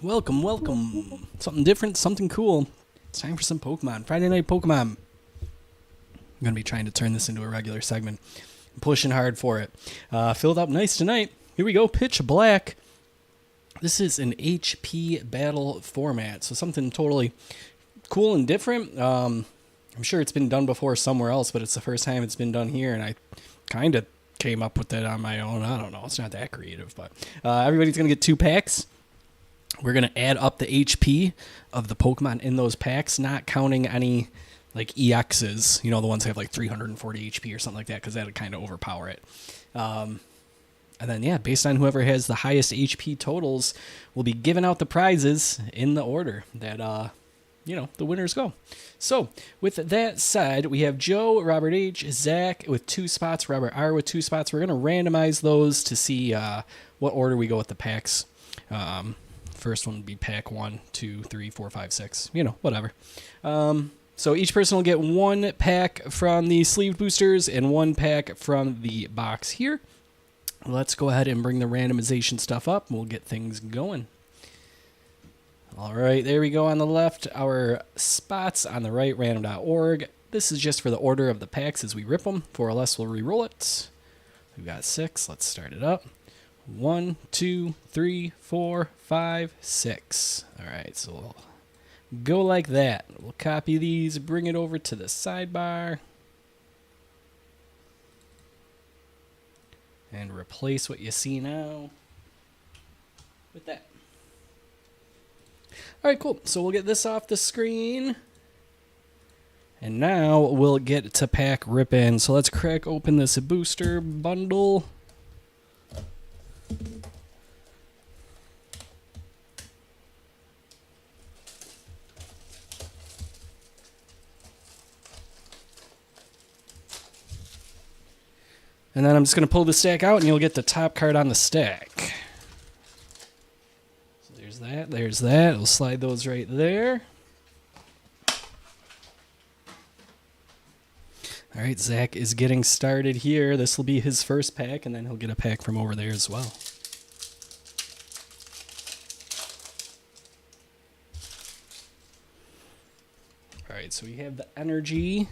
Welcome, welcome. Something different, something cool. It's time for some Pokemon. Friday Night Pokemon. I'm going to be trying to turn this into a regular segment. I'm pushing hard for it. Filled up nice tonight. Here we go, Pitch Black. This is an HP battle format, so something totally cool and different. I'm sure it's been done before somewhere else, but it's the first time it's been done here, and I kind of came up with it on my own. I don't know. It's not that creative, but everybody's going to get 2 packs. We're going to add up the HP of the Pokemon in those packs, not counting any like EXs, the ones that have like 340 HP or something like that, because that would kind of overpower it. And then, yeah, based on whoever has the highest HP totals, we'll be giving out the prizes in the order that, the winners go. So, with that said, we have Joe, Robert H., Zach with 2 spots, Robert R. with 2 spots. We're going to randomize those to see what order we go with the packs. First one would be pack 1, 2, 3, 4, 5, 6, whatever. So each person will get 1 pack from the sleeve boosters and 1 pack from the box here. Let's go ahead and bring the randomization stuff up, and we'll get things going. All right, there we go on the left. Our spots on the right, random.org. This is just for the order of the packs as we rip them. 4 or less, we'll re-roll it. We've got 6. Let's start it up. 1, 2, 3, 4, 5, 6. All right, so we'll go like that. We'll copy these, bring it over to the sidebar, and replace what you see now with that. All right, cool. So we'll get this off the screen. And now we'll get to pack ripping. So let's crack open this booster bundle. And then I'm just going to pull the stack out, and you'll get the top card on the stack. So there's that. There's that. We'll slide those right there. All right, Zach is getting started here. This will be his first pack, and then he'll get a pack from over there as well. All right, so we have the energy.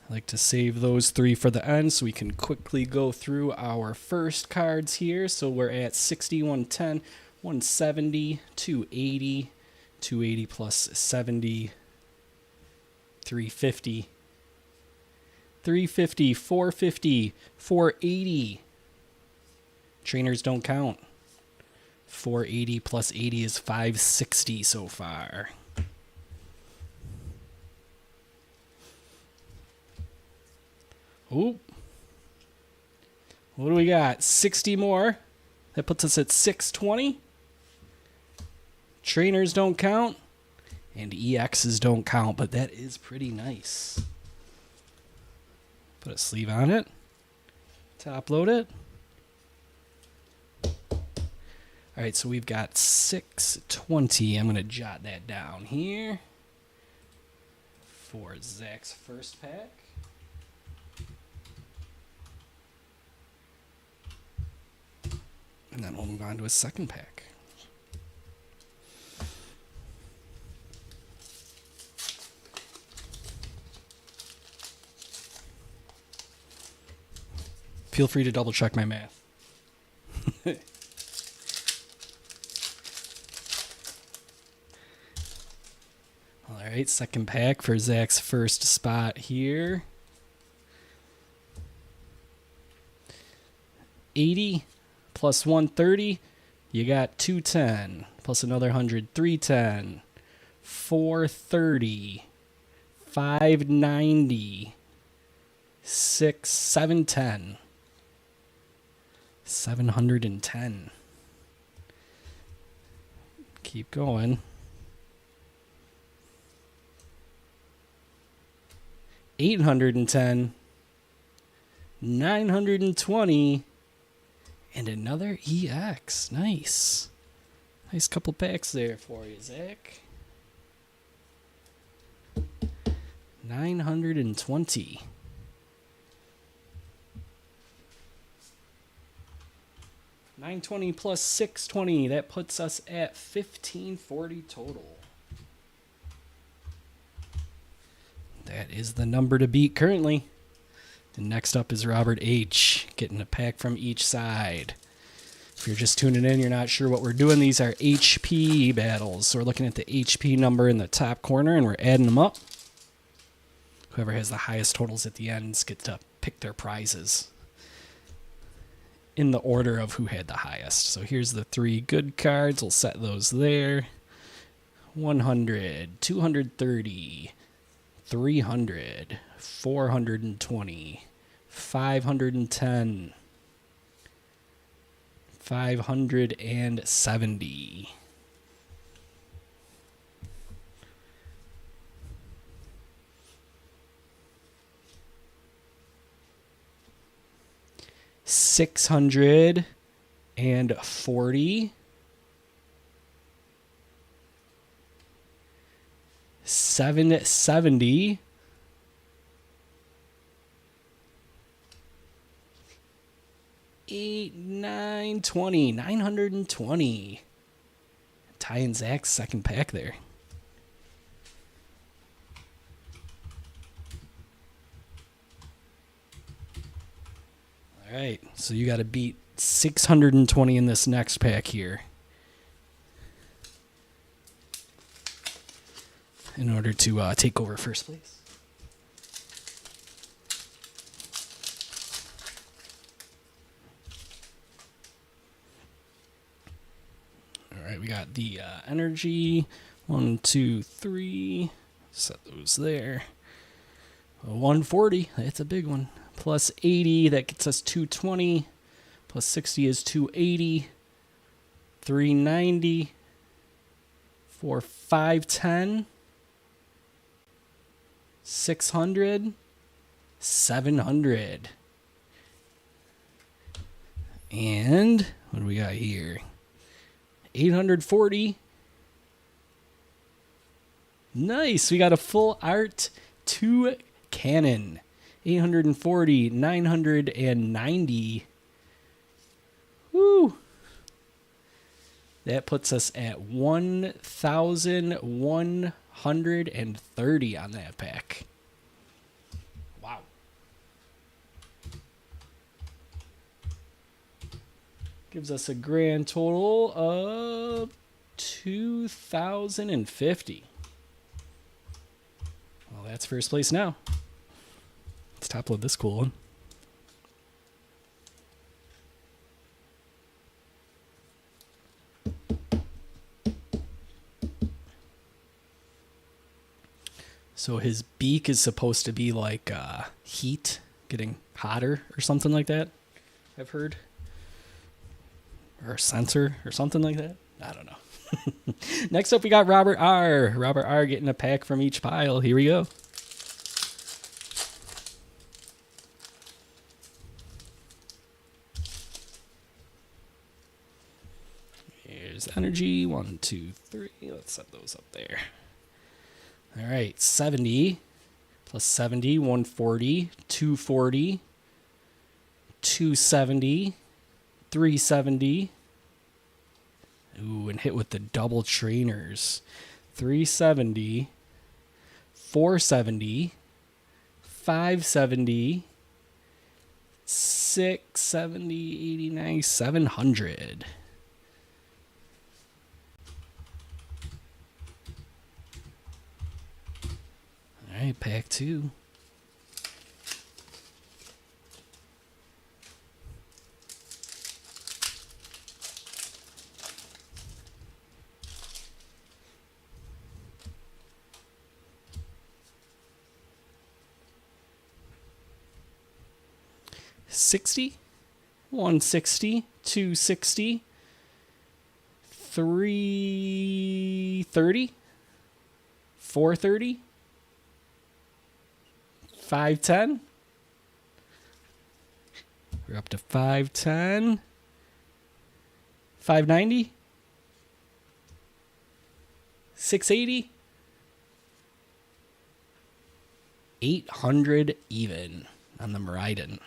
I like to save those 3 for the end so we can quickly go through our first cards here. So we're at 60, 110, 170, 280, 280 plus 70, 350, 350, 450, 480. Trainers don't count. 480 plus 80 is 560 so far. Ooh. What do we got? 60 more. That puts us at 620. Trainers don't count. And EXs don't count, but that is pretty nice. Put a sleeve on it. Top load it. All right, so we've got 620. I'm going to jot that down here for Zach's first pack. And then we'll move on to his second pack. Feel free to double check my math. All right, second pack for Zach's first spot here. 80 plus 130, you got 210. Plus another 100, 310. 430. 590. 710. 710. Keep going. 810. 920. And another EX. Nice. Nice couple packs there for you, Zach. 920. 920 plus 620. That puts us at 1540 total. That is the number to beat currently. And next up is Robert H. Getting a pack from each side. If you're just tuning in, you're not sure what we're doing. These are HP battles. So we're looking at the HP number in the top corner and we're adding them up. Whoever has the highest totals at the ends get to pick their prizes in the order of who had the highest. So here's the 3 good cards. We'll set those there. 100, 230, 300, 420, 510, 570. $640, 770, 8, 9, 20, 920. Ty and Zach's second pack there. All right, so you got to beat 620 in this next pack here in order to take over first place. All right, we got the energy. 1, 2, 3. Set those there. 140, that's a big one. Plus 80, that gets us 220. Plus 60 is 280. 390. For 510. 600. 700. And what do we got here? 840. Nice, we got a full art 2 cannon. 840, 990. Woo! That puts us at 1,130 on that pack. Wow. Gives us a grand total of 2,050. Well, that's first place now. Let's top load this cool one. So his beak is supposed to be like heat, getting hotter or something like that, I've heard. Or a sensor or something like that. I don't know. Next up, we got Robert R. Robert R getting a pack from each pile. Here we go. Here's energy. 1, 2, 3. Let's set those up there. All right. 70 plus 70, 140, 240, 270, 370. Ooh, and hit with the double trainers. 370, 470, 570, 670, 89, 700. All right, pack 2. $60, 160, 260, 330, 430, 510. We're up to 510, 590, 680, 800 even on the Miraidon.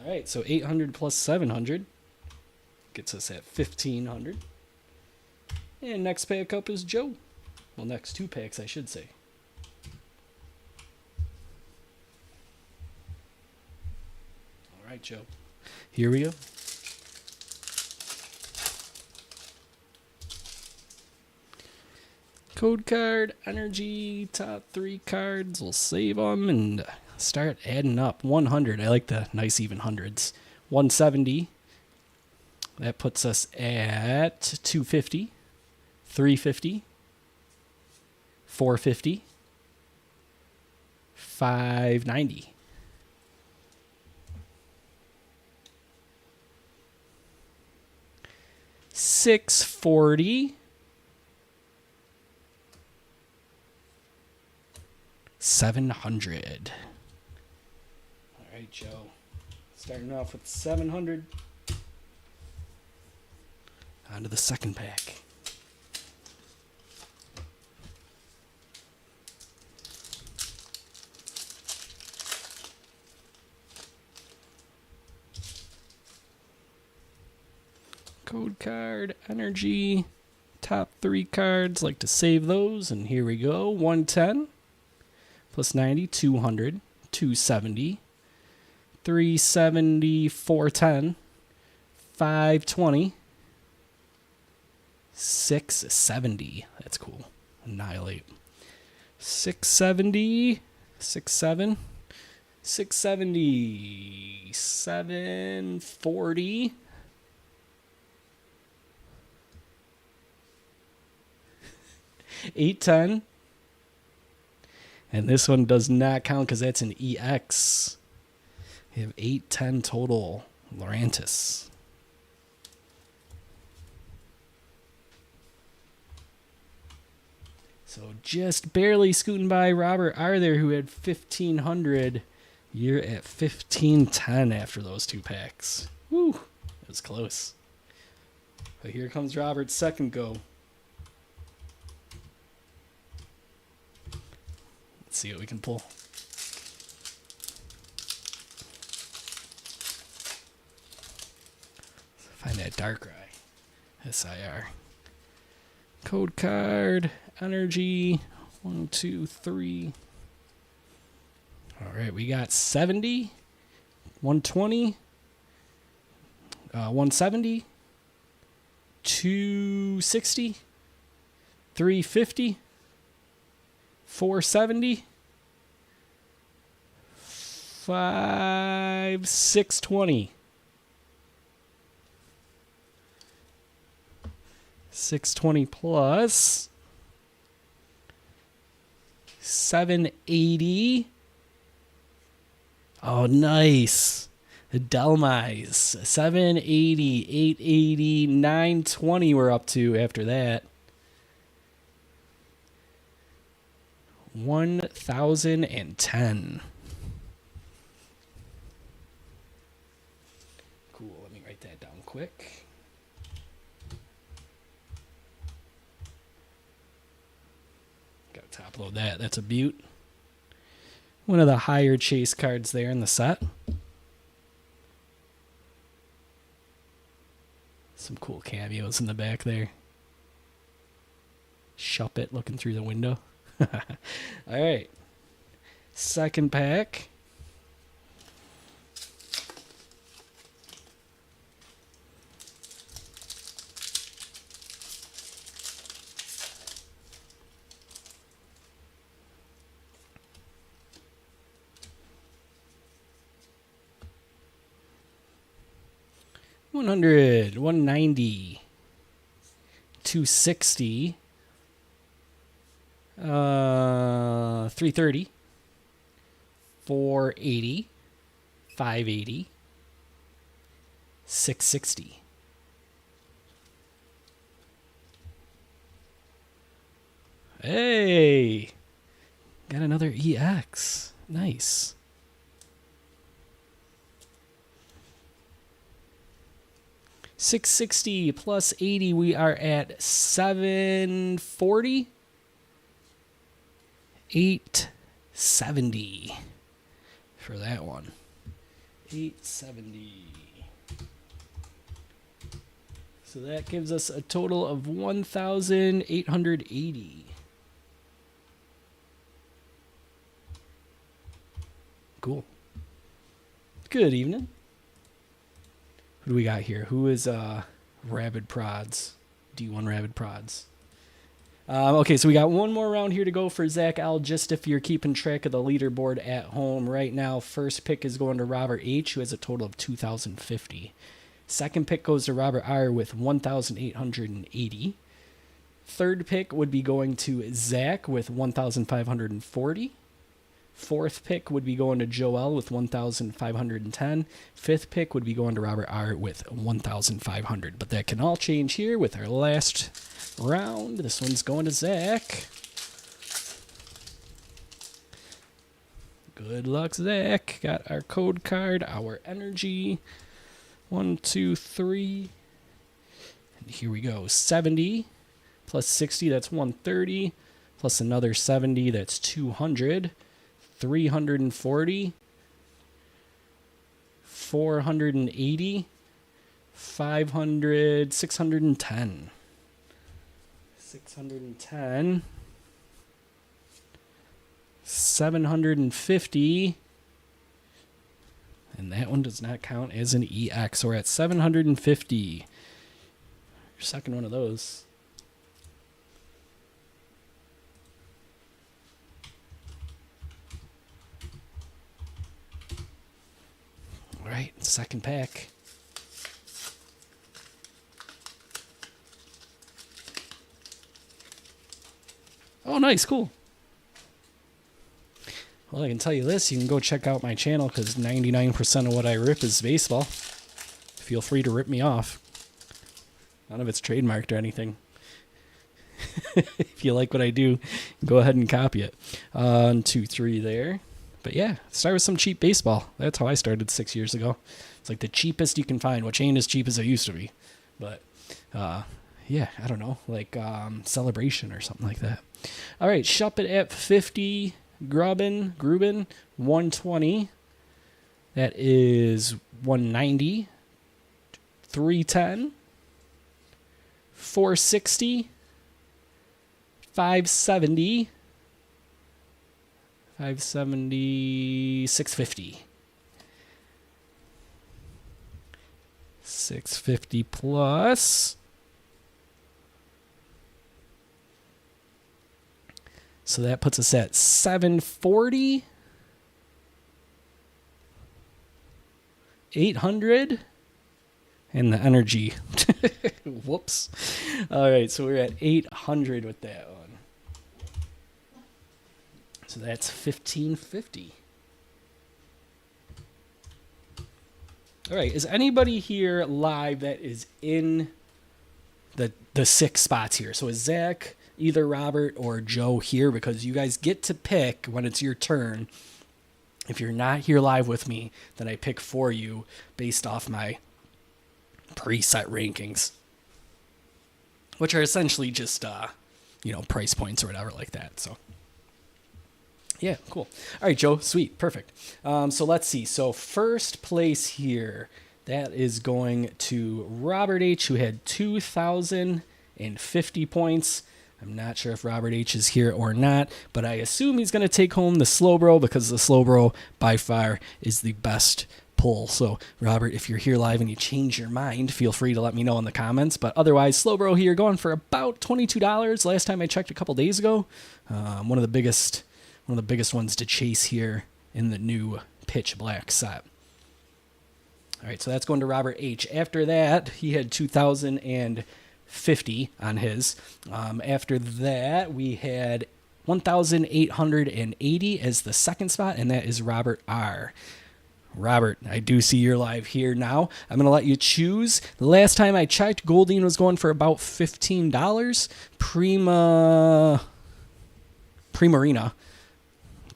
All right, so 800 plus 700 gets us at 1,500. And next pack up is Joe. Well, next two packs, I should say. All right, Joe. Here we go. Code card, energy, top 3 cards. We'll save them and start adding up. 100. I like the nice even hundreds. 170. That puts us at 250. 350. 450. 590. 640. 700. All right, Joe. Starting off with 700. On to the second pack. Code card, energy, top 3 cards. Like to save those, and here we go. 110 plus 90, 200, 270, 370, 410, 520, 670. That's cool. Annihilate. 670, 67, 670, 740. 810. And this one does not count because that's an EX. We have 810 total. Lurantis. So just barely scooting by Robert Arthur, who had 1,500. You're at 1,510 after those two packs. Woo! It was close. But here comes Robert's second go. Let's see what we can pull. Find that Darkrai. SIR. Code card. Energy. 1, 2, 3. All right, we got 70. 120. 170. 260. 350. 470. 620. 620 plus 780. Oh, nice. Delmise. 780, 880, 920 we're up to after that. 1,010. Cool. Let me write that down quick. Gotta top load that. That's a beaut. One of the higher chase cards there in the set. Some cool cameos in the back there. Shuppet looking through the window. All right. Second pack. $100, $190, $260, $330, $480, $580, $660. Hey, got another EX. Nice. $660 plus 80, we are at $740. $870 for that one. 870. So that gives us a total of 1,880. Cool. Good evening. Who do we got here? Who is Rabid Prods? D1 Rabid Prods. Okay, so we got one more round here to go for Zach L. Just if you're keeping track of the leaderboard at home right now, first pick is going to Robert H., who has a total of 2,050. Second pick goes to Robert R. with 1,880. Third pick would be going to Zach with 1,540. Fourth pick would be going to Joel with 1,510. Fifth pick would be going to Robert R. with 1,500. But that can all change here with our last round. This one's going to Zach. Good luck, Zach. Got our code card, our energy. 1, 2, 3. And here we go. 70 plus 60, that's 130. Plus another 70, that's 200. 340, 480, 500, 610. 610, 750, and that one does not count as an EX. So we're at 750. Your second one of those. All right, second pack. Oh, nice, cool. Well, I can tell you this. You can go check out my channel because 99% of what I rip is baseball. Feel free to rip me off. None of it's trademarked or anything. If you like what I do, go ahead and copy it. 1, 2, 3 there. But yeah, start with some cheap baseball. That's how I started 6 years ago. It's like the cheapest you can find, which ain't as cheap as it used to be. But yeah, I don't know, like Celebration or something like that. All right, shop it at 50. Grubin, 120. That is 190. 310. 460. 570. 570, 650. 650 plus. So that puts us at 740. 800. And the energy. Whoops. All right, so we're at 800 with that one. So that's 1,550. All right, is anybody here live that is in the 6 spots here? So is Zach, either Robert or Joe here? Because you guys get to pick when it's your turn. If you're not here live with me, then I pick for you based off my preset rankings, which are essentially just price points or whatever like that. So yeah, cool. All right, Joe, sweet, perfect. So let's see. So first place here, that is going to Robert H., who had 2,050 points. I'm not sure if Robert H. is here or not, but I assume he's going to take home the Slowbro because the Slowbro by far is the best pull. So Robert, if you're here live and you change your mind, feel free to let me know in the comments. But otherwise, Slowbro here going for about $22. Last time I checked a couple days ago. One of the biggest ones to chase here in the new Pitch Black set. All right, so that's going to Robert H. After that, he had 2,050 on his. After that, we had 1,880 as the second spot, and that is Robert R. Robert, I do see you're live here now. I'm going to let you choose. The last time I checked, Goldine was going for about $15. Primarina.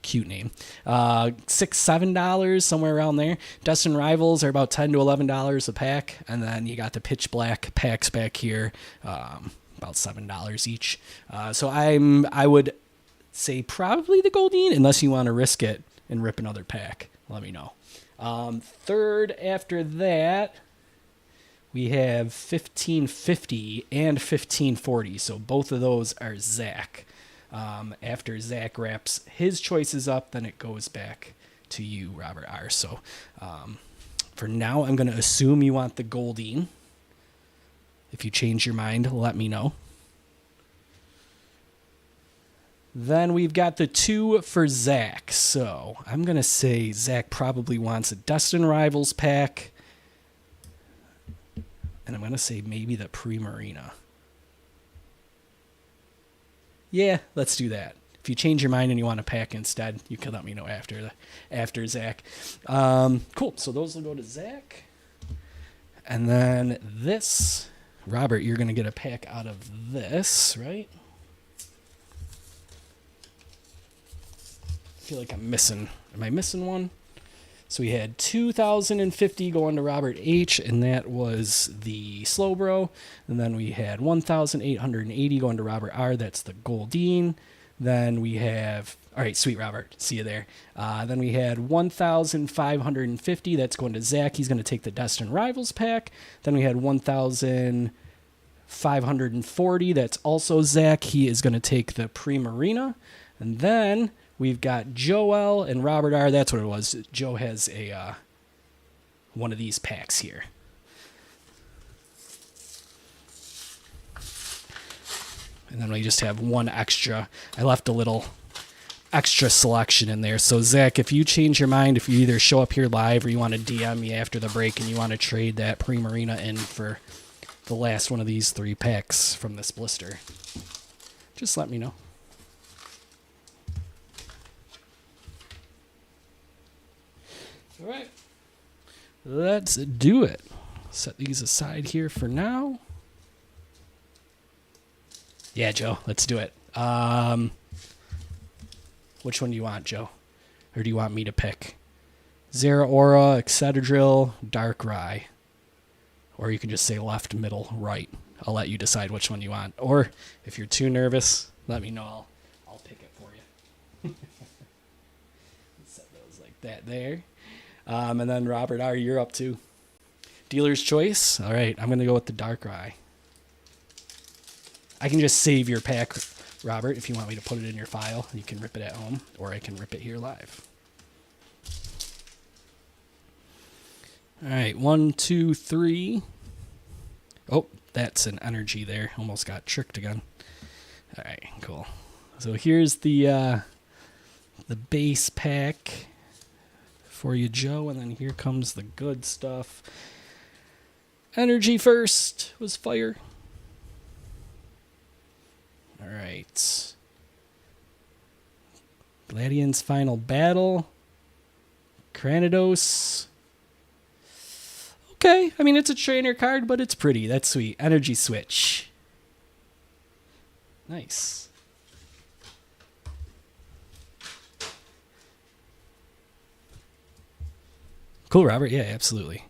Cute name. $6, $7, somewhere around there. Destin Rivals are about $10 to $11 a pack. And then you got the Pitch Black packs back here, about $7 each. So I would say probably the Goldine, unless you want to risk it and rip another pack. Let me know. Third after that, we have 1550 and 1540. So both of those are Zach. After Zach wraps his choices up, then it goes back to you, Robert R. So for now, I'm going to assume you want the Goldine. If you change your mind, let me know. Then we've got the 2 for Zach. So I'm going to say Zach probably wants a Destin Rivals pack. And I'm going to say maybe the Primarina. Yeah, let's do that. If you change your mind and you want a pack instead, you can let me know after Zach. Cool. So those will go to Zach. And then this, Robert, you're going to get a pack out of this, right? I feel like I'm missing. Am I missing one? So we had 2,050 going to Robert H, and that was the Slowbro. And then we had 1,880 going to Robert R. That's the Goldine. Then we have, all right, sweet Robert, see you there. Then we had 1,550. That's going to Zach. He's going to take the Destin Rivals pack. Then we had 1,540. That's also Zach. He is going to take the Primarina. And then we've got Joel and Robert R. That's what it was. Joe has a one of these packs here. And then we just have one extra. I left a little extra selection in there. So, Zach, if you change your mind, if you either show up here live or you want to DM me after the break and you want to trade that Primarina in for the last one of these 3 packs from this blister, just let me know. All right, let's do it. Set these aside here for now. Yeah, Joe, let's do it. Which one do you want, Joe? Or do you want me to pick? Zeraora, Excadrill, Darkrai. Or you can just say left, middle, right. I'll let you decide which one you want. Or if you're too nervous, let me know. I'll pick it for you. Set those like that there. And then Robert R., you're up to dealer's choice. All right, I'm going to go with the Darkrai. I can just save your pack, Robert, if you want me to put it in your file. You can rip it at home, or I can rip it here live. All right, 1, 2, 3. Oh, that's an energy there. Almost got tricked again. All right, cool. So here's the base pack for you, Joe, and then here comes the good stuff. Energy first was fire. All right. Gladian's Final Battle. Cranidos. Okay, I mean, it's a trainer card, but it's pretty. That's sweet. Energy Switch. Nice. Cool, Robert. Yeah, absolutely.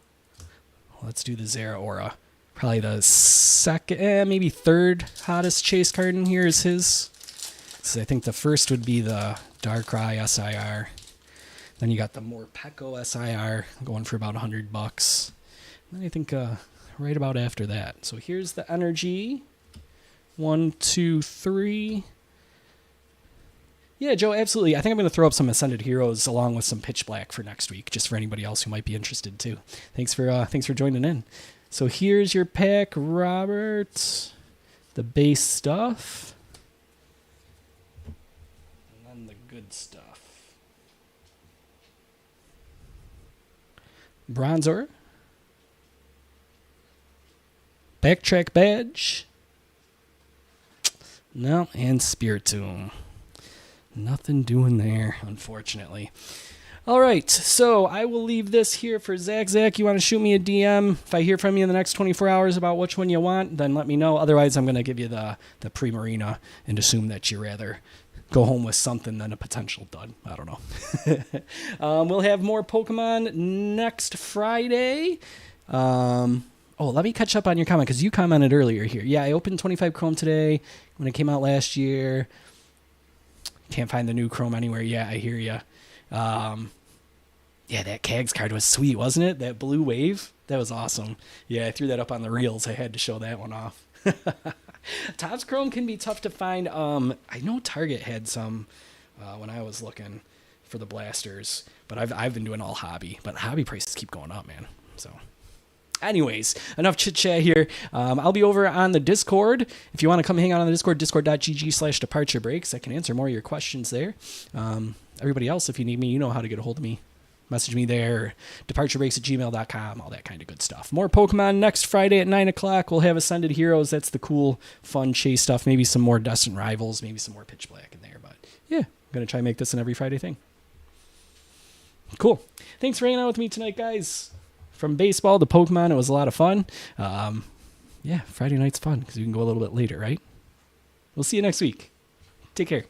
Let's do the Zeraora. Probably the second, maybe third hottest chase card in here is his. So I think the first would be the Darkrai SIR. Then you got the Morpeko SIR going for about $100. Then I think right about after that. So here's the energy. 1, 2, 3. Yeah, Joe, absolutely. I think I'm going to throw up some Ascended Heroes along with some Pitch Black for next week, just for anybody else who might be interested too. Thanks for joining in. So here's your pack, Robert. The base stuff. And then the good stuff. Bronzor. Backtrack Badge. No, and Spiritomb. Nothing doing there, unfortunately. All right, so I will leave this here for Zach. Zach, you want to shoot me a DM? If I hear from you in the next 24 hours about which one you want, then let me know. Otherwise, I'm going to give you the Primarina and assume that you rather go home with something than a potential dud. I don't know. We'll have more Pokemon next Friday. Let me catch up on your comment because you commented earlier here. Yeah, I opened 25 Chrome today when it came out last year. Can't find the new Chrome anywhere. Yeah, I hear you. Yeah, that Cags card was sweet, wasn't it? That blue wave? That was awesome. Yeah, I threw that up on the reels. I had to show that one off. Topps Chrome can be tough to find. I know Target had some when I was looking for the blasters, but I've been doing all hobby. But hobby prices keep going up, man. So anyways, enough chit chat here. I'll be over on the Discord. If you want to come hang out on the Discord, discord.gg/departure breaks. I can answer more of your questions there. Everybody else, if you need me, you know how to get a hold of me. Message me there, departurebreaks@gmail.com, all that kind of good stuff. More Pokemon next Friday at 9 o'clock. We'll have Ascended Heroes. That's the cool, fun chase stuff. Maybe some more Destined Rivals, maybe some more Pitch Black in there. But yeah, I'm going to try and make this an every Friday thing. Cool. Thanks for hanging out with me tonight, guys. From baseball to Pokemon, it was a lot of fun. Yeah, Friday night's fun because we can go a little bit later, right? We'll see you next week. Take care.